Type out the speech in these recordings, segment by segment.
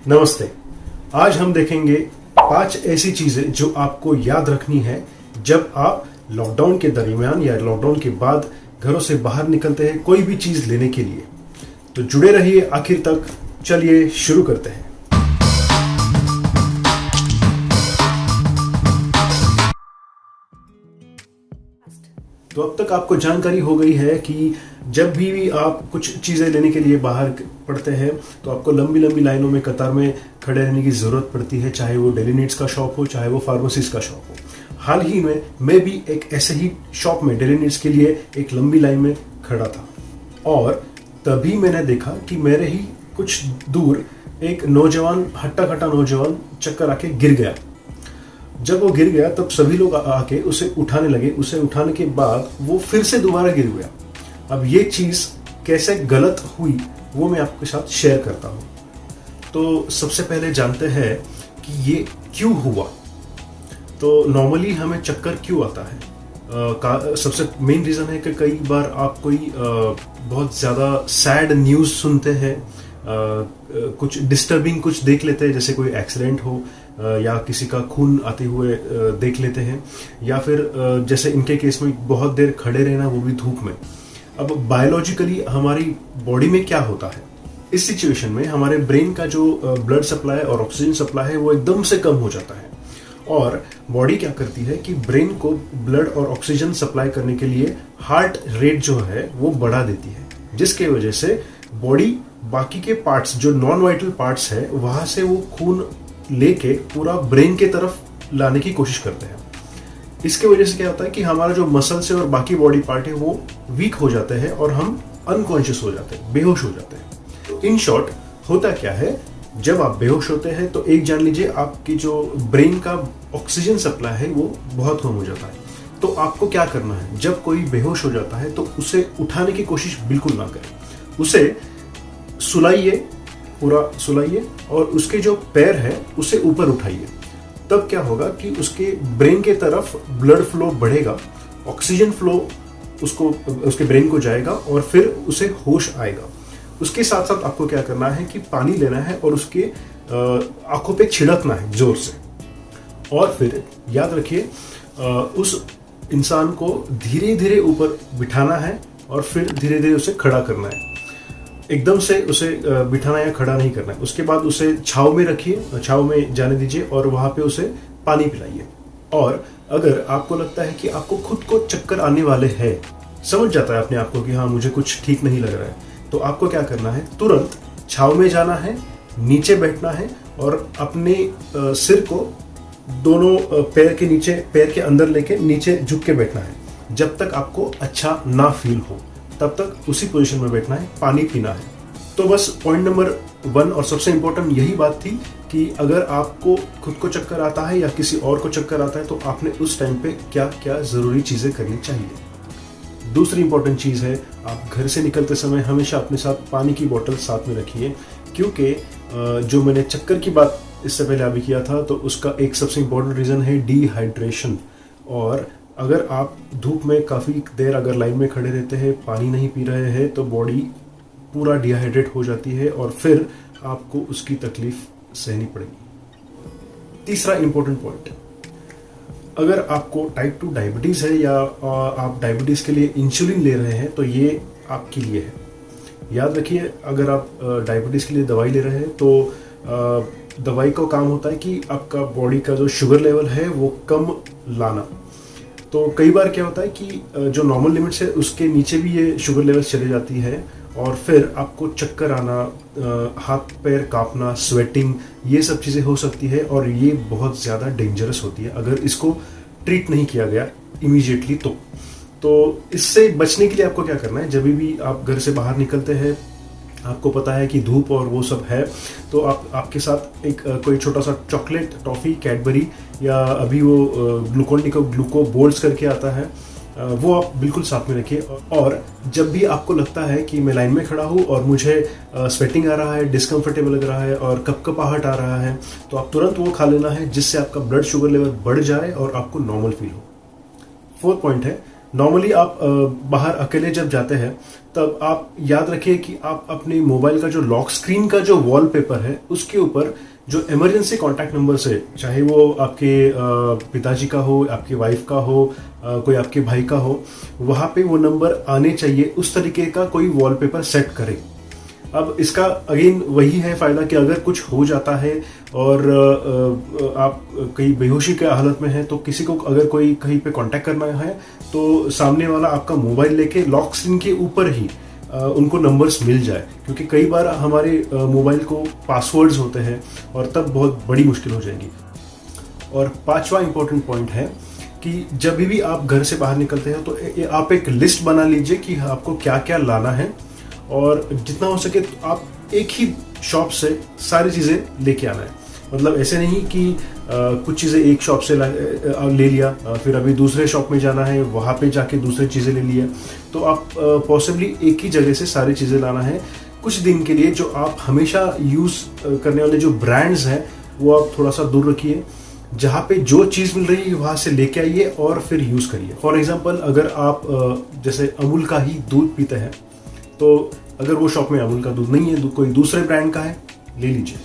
नमस्ते। आज हम देखेंगे 5 ऐसी चीजें जो आपको याद रखनी है जब आप लॉकडाउन के दरमियान या लॉकडाउन के बाद घरों से बाहर निकलते हैं कोई भी चीज लेने के लिए। तो जुड़े रहिए आखिर तक। चलिए शुरू करते हैं। तो अब तक आपको जानकारी हो गई है कि जब भी आप कुछ चीज़ें लेने के लिए बाहर पड़ते हैं तो आपको लंबी लंबी लाइनों में कतार में खड़े रहने की ज़रूरत पड़ती है, चाहे वो डेली नीड्स का शॉप हो, चाहे वो फार्मेसीज का शॉप हो। हाल ही में मैं भी एक ऐसे ही शॉप में डेली नीड्स के लिए एक लंबी लाइन में खड़ा था और तभी मैंने देखा कि मेरे ही कुछ दूर एक नौजवान, हट्टा कट्टा नौजवान चक्कर आके गिर गया। जब वो गिर गया तब सभी लोग आके उसे उठाने लगे। उसे उठाने के बाद वो फिर से दोबारा गिर गया। अब ये चीज़ कैसे गलत हुई वो मैं आपके साथ शेयर करता हूँ। तो सबसे पहले जानते हैं कि ये क्यों हुआ। तो नॉर्मली हमें चक्कर क्यों आता है? सबसे मेन रीज़न है कि कई बार आप कोई बहुत ज़्यादा सैड न्यूज़ सुनते हैं, कुछ डिस्टर्बिंग कुछ देख लेते हैं, जैसे कोई एक्सीडेंट हो या किसी का खून आते हुए देख लेते हैं, या फिर जैसे इनके केस में बहुत देर खड़े रहना, वो भी धूप में। अब बायोलॉजिकली हमारी बॉडी में क्या होता है, इस सिचुएशन में हमारे ब्रेन का जो ब्लड सप्लाई और ऑक्सीजन सप्लाई है वो एकदम से कम हो जाता है और बॉडी क्या करती है कि ब्रेन को ब्लड और ऑक्सीजन सप्लाई करने के लिए हार्ट रेट जो है वो बढ़ा देती है, जिसके वजह से बॉडी बाकी के पार्ट्स जो नॉन वाइटल पार्ट्स है वहां से वो खून लेके पूरा ब्रेन के तरफ लाने की कोशिश करते हैं। इसके वजह से क्या होता है कि हमारा जो मसल्स है और बाकी बॉडी पार्ट है वो वीक हो जाते हैं और हम अनकॉन्शियस हो जाते हैं, बेहोश हो जाते हैं। इन शॉर्ट होता क्या है, जब आप बेहोश होते हैं तो एक जान लीजिए आपकी जो ब्रेन का ऑक्सीजन सप्लाई है वो बहुत कम हो जाता है। तो आपको क्या करना है, जब कोई बेहोश हो जाता है तो उसे उठाने की कोशिश बिल्कुल ना करें। उसे सुलाइए, पूरा सुलाइए और उसके जो पैर है उसे ऊपर उठाइए। तब क्या होगा कि उसके ब्रेन के तरफ ब्लड फ्लो बढ़ेगा, ऑक्सीजन फ्लो उसके ब्रेन को जाएगा और फिर उसे होश आएगा। उसके साथ साथ आपको क्या करना है कि पानी लेना है और उसके आंखों पे छिड़कना है जोर से। और फिर याद रखिए उस इंसान को धीरे धीरे ऊपर बिठाना है और फिर धीरे धीरे उसे खड़ा करना है। एकदम से उसे बिठाना या खड़ा नहीं करना है। उसके बाद उसे छांव में रखिए, छांव में जाने दीजिए और वहां पे उसे पानी पिलाइए। और अगर आपको लगता है कि आपको खुद को चक्कर आने वाले हैं, समझ जाता है अपने आप को कि हाँ मुझे कुछ ठीक नहीं लग रहा है, तो आपको क्या करना है, तुरंत छांव में जाना है, नीचे बैठना है और अपने सिर को दोनों पैर के नीचे, पैर के अंदर लेके नीचे झुक के बैठना है। जब तक आपको अच्छा ना फील हो तब तक उसी पोजीशन में बैठना है, पानी पीना है। तो बस पॉइंट नंबर 1 और सबसे इंपॉर्टेंट यही बात थी कि अगर आपको खुद को चक्कर आता है या किसी और को चक्कर आता है तो आपने उस टाइम पे क्या क्या जरूरी चीजें करनी चाहिए। दूसरी इंपॉर्टेंट चीज है, आप घर से निकलते समय हमेशा अपने साथ पानी की बोतल साथ में रखिए, क्योंकि जो मैंने चक्कर की बात इससे पहले अभी किया था तो उसका एक सबसे इंपॉर्टेंट रीजन है डिहाइड्रेशन। और अगर आप धूप में काफ़ी देर अगर लाइन में खड़े रहते हैं, पानी नहीं पी रहे हैं, तो बॉडी पूरा डिहाइड्रेट हो जाती है और फिर आपको उसकी तकलीफ सहनी पड़ेगी। तीसरा इंपॉर्टेंट पॉइंट, अगर आपको टाइप 2 डायबिटीज़ है या आप डायबिटीज़ के लिए इंसुलिन ले रहे हैं तो ये आपके लिए है। याद रखिए, अगर आप डायबिटीज़ के लिए दवाई ले रहे हैं तो दवाई का काम होता है कि आपका बॉडी का जो शुगर लेवल है वो कम लाना। तो कई बार क्या होता है कि जो नॉर्मल लिमिट्स है उसके नीचे भी ये शुगर लेवल्स चले जाती है और फिर आपको चक्कर आना, हाथ पैर कांपना, स्वेटिंग, ये सब चीज़ें हो सकती है और ये बहुत ज़्यादा डेंजरस होती है अगर इसको ट्रीट नहीं किया गया इमीडिएटली। तो इससे बचने के लिए आपको क्या करना है, जब भी आप घर से बाहर निकलते हैं, आपको पता है कि धूप और वो सब है, तो आपके साथ एक कोई छोटा सा चॉकलेट, टॉफ़ी, कैडबरी या अभी वो ग्लूकोन-डी का ग्लूको बोल्ट्स करके आता है, वो आप बिल्कुल साथ में रखिए। और जब भी आपको लगता है कि मैं लाइन में खड़ा हूँ और मुझे स्वेटिंग आ रहा है, डिस्कम्फर्टेबल लग रहा है और कपकपाहट आ रहा है, तो आप तुरंत वो खा लेना है, जिससे आपका ब्लड शुगर लेवल बढ़ जाए और आपको नॉर्मल फील हो। 4th पॉइंट है, नॉर्मली आप बाहर अकेले जब जाते हैं तब आप याद रखिए कि आप अपने मोबाइल का जो लॉक स्क्रीन का जो वॉलपेपर है उसके ऊपर जो इमरजेंसी कॉन्टैक्ट नंबर है, चाहे वो आपके पिताजी का हो, आपकी वाइफ का हो, कोई आपके भाई का हो, वहां पे वो नंबर आने चाहिए, उस तरीके का कोई वॉलपेपर सेट करें। अब इसका अगेन वही है फायदा कि अगर कुछ हो जाता है और आप कहीं बेहोशी के हालत में हैं तो किसी को अगर कोई कहीं पे कांटेक्ट करना है तो सामने वाला आपका मोबाइल लेके लॉक स्क्रीन के ऊपर ही उनको नंबर्स मिल जाए, क्योंकि कई बार हमारे मोबाइल को पासवर्ड्स होते हैं और तब बहुत बड़ी मुश्किल हो जाएगी। और पांचवा इंपॉर्टेंट पॉइंट है कि जब भी आप घर से बाहर निकलते हैं तो आप एक लिस्ट बना लीजिए कि आपको क्या क्या लाना है, और जितना हो सके तो आप एक ही शॉप से सारी चीज़ें लेके आना है। मतलब ऐसे नहीं कि कुछ चीज़ें एक शॉप से ले लिया, फिर अभी दूसरे शॉप में जाना है, वहाँ पे जाके दूसरी चीज़ें ले लिया। तो आप पॉसिबली एक ही जगह से सारी चीज़ें लाना है कुछ दिन के लिए। जो आप हमेशा यूज़ करने वाले जो ब्रांड्स हैं वो आप थोड़ा सा दूर रखिए। जहाँ पे जो चीज़ मिल रही है वहाँ से लेके आइए और फिर यूज़ करिए। फॉर एग्जाम्पल, अगर आप जैसे अमूल का ही दूध पीते हैं तो अगर वो शॉप में अमूल का दूध नहीं है, कोई दूसरे ब्रांड का है, ले लीजिए।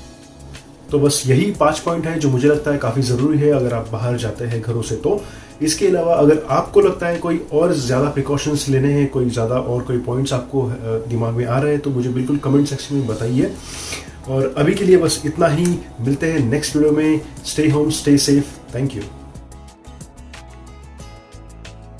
तो बस यही 5 पॉइंट है जो मुझे लगता है काफ़ी ज़रूरी है अगर आप बाहर जाते हैं घरों से। तो इसके अलावा अगर आपको लगता है कोई और ज़्यादा प्रिकॉशंस लेने हैं, कोई ज़्यादा और कोई पॉइंट्स आपको दिमाग में आ रहे हैं, तो मुझे बिल्कुल कमेंट सेक्शन में बताइए। और अभी के लिए बस इतना ही, मिलते हैं नेक्स्ट वीडियो में। Stay home, stay safe, thank you.